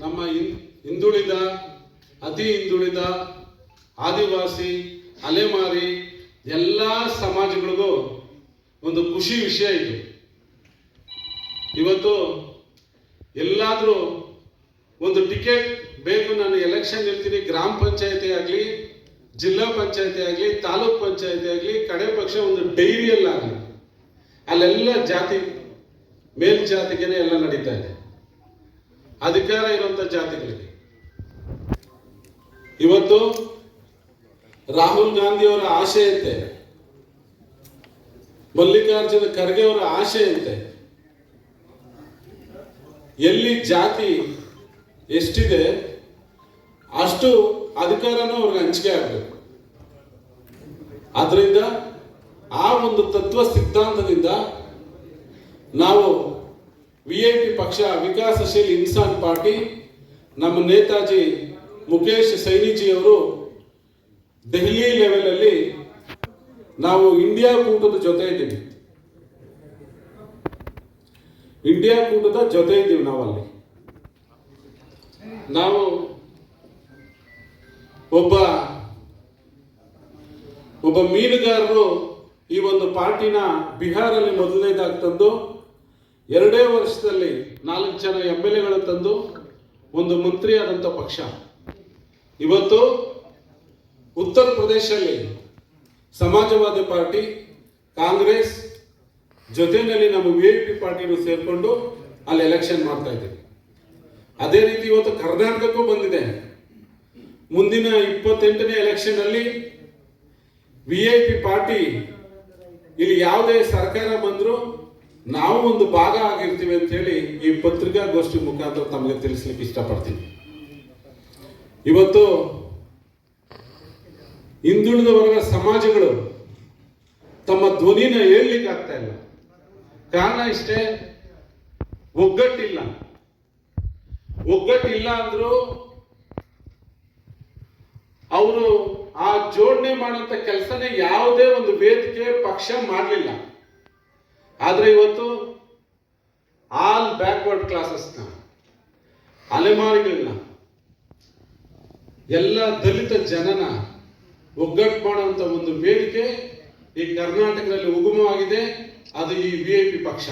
ನಮ್ಮ ಹಿಂದುಳಿದ, ಅತಿ ಹಿಂದುಳಿದ, ಆದಿವಾಸಿ, ಅಲೆಮಾರಿ ಎಲ್ಲ ಸಮಾಜಗಳಿಗೂ ಒಂದು ಖುಷಿ ವಿಷಯ ಇದು. ಇವತ್ತು ಎಲ್ಲಾದರೂ ಒಂದು ಟಿಕೆಟ್ ಬೇಕು, ನಾನು ಎಲೆಕ್ಷನ್ ನಿಲ್ತೀನಿ, ಗ್ರಾಮ ಪಂಚಾಯತಿ ಆಗಲಿ, ಜಿಲ್ಲಾ ಪಂಚಾಯತಿ ಆಗಲಿ, ತಾಲೂಕ್ ಪಂಚಾಯತಿ ಆಗಲಿ, ಕಡೆ ಪಕ್ಷ ಒಂದು ಡೈರಿಯಲ್ಲಾಗಲಿ, ಅಲ್ಲೆಲ್ಲ ಜಾತಿ ಮೇಲ್ಜಾತಿಗೆನೆ ಎಲ್ಲ ನಡೀತಾ ಇದೆ, ಅಧಿಕಾರ ಇರುವಂತ ಜಾತಿಗಳಿಗೆ. ಇವತ್ತು ರಾಹುಲ್ ಗಾಂಧಿ ಅವರ ಆಶೆಯಂತೆ, ಮಲ್ಲಿಕಾರ್ಜುನ ಖರ್ಗೆ ಅವರ ಆಶೆಯಂತೆ ಎಲ್ಲಿ ಜಾತಿ ಎಷ್ಟಿದೆ ಅಷ್ಟು ಅಧಿಕಾರನೂ ಅವ್ರಿಗೆ ಹಂಚಿಕೆ ಆಗಬೇಕು. ಆದ್ರಿಂದ ಆ ಒಂದು ತತ್ವ ಸಿದ್ಧಾಂತದಿಂದ ನಾವು ವಿಐಪಿ ಪಕ್ಷ, ವಿಕಾಸಶೀಲ್ ಇನ್ಸಾನ್ ಪಾರ್ಟಿ, ನಮ್ಮ ನೇತಾಜಿ ಮುಖೇಶ್ ಸೈನಿಜಿ ಅವರು ದೆಹಲಿ ಲೆವೆಲ್ ಅಲ್ಲಿ ನಾವು ಇಂಡಿಯಾ ಕೂಟದ ಜೊತೆ ಇದ್ದೀವಿ. ಇಂಡಿಯಾ ಕೂಟದ ಜೊತೆ ಇದ್ದೀವಿ ನಾವಲ್ಲಿ. ನಾವು ಒಬ್ಬ ಮೀನುಗಾರರು ಈ ಒಂದು ಪಾರ್ಟಿನ ಬಿಹಾರಲ್ಲಿ ಮೊದಲನೇದಾಗಿ ತಂದು 2 ವರ್ಷದಲ್ಲಿ 4 ಜನ MLA ತಂದು ಒಂದು ಮಂತ್ರಿ ಆದಂಥ ಪಕ್ಷ. ಇವತ್ತು ಉತ್ತರ ಪ್ರದೇಶದಲ್ಲಿ ಸಮಾಜವಾದಿ ಪಾರ್ಟಿ, ಕಾಂಗ್ರೆಸ್ ಜೊತೆಯಲ್ಲಿ ನಮ್ಮ ವಿಐಪಿ ಪಾರ್ಟಿನೂ ಸೇರ್ಕೊಂಡು ಅಲ್ಲಿ ಎಲೆಕ್ಷನ್ ಮಾಡ್ತಾ ಇದ್ದೀವಿ. ಅದೇ ರೀತಿ ಇವತ್ತು ಕರ್ನಾಟಕಕ್ಕೂ ಬಂದಿದೆ. ಮುಂದಿನ 28ನೇ ಎಲೆಕ್ಷನ್ ಅಲ್ಲಿ ವಿಐಪಿ ಪಾರ್ಟಿ ಇಲ್ಲಿ ಯಾವುದೇ ಸರ್ಕಾರ ಬಂದರೂ ನಾವು ಒಂದು ಭಾಗ ಆಗಿರ್ತೀವಿ ಅಂತ ಹೇಳಿ ಈ ಪತ್ರಿಕಾಗೋಷ್ಠಿ ಮುಖಾಂತರ ತಮಗೆ ತಿಳಿಸ್ಲಿಕ್ಕೆ ಇಷ್ಟಪಡ್ತೀನಿ. ಇವತ್ತು ಹಿಂದುಳಿದ ವರ್ಗ ಸಮಾಜಗಳು ತಮ್ಮ ಧ್ವನಿನ ಹೇಳಲಿಕ್ಕೆ ಆಗ್ತಾ ಇಲ್ಲ. ಕಾರಣ ಇಷ್ಟೇ, ಒಗ್ಗಟ್ಟಿಲ್ಲ ಅಂದ್ರು ಅವರು ಆ ಜೋಡಣೆ ಮಾಡುವಂತ ಕೆಲಸನೇ ಯಾವುದೇ ಒಂದು ವೇದಿಕೆ ಪಕ್ಷ ಮಾಡಲಿಲ್ಲ. ಆದ್ರೆ ಇವತ್ತು ಆಲ್ ಬ್ಯಾಕ್ವರ್ಡ್ ಕ್ಲಾಸಸ್ನ, ಅಲೆಮಾರಿಗಳನ್ನ, ಎಲ್ಲ ದಲಿತ ಜನನ ಒಗ್ಗಟ್ಟು ಮಾಡುವಂತ ಒಂದು ವೇದಿಕೆ ಈ ಕರ್ನಾಟಕದಲ್ಲಿ ಉಗಮವಾಗಿದೆ. ಅದು ಈ ವಿಐಪಿ ಪಕ್ಷ.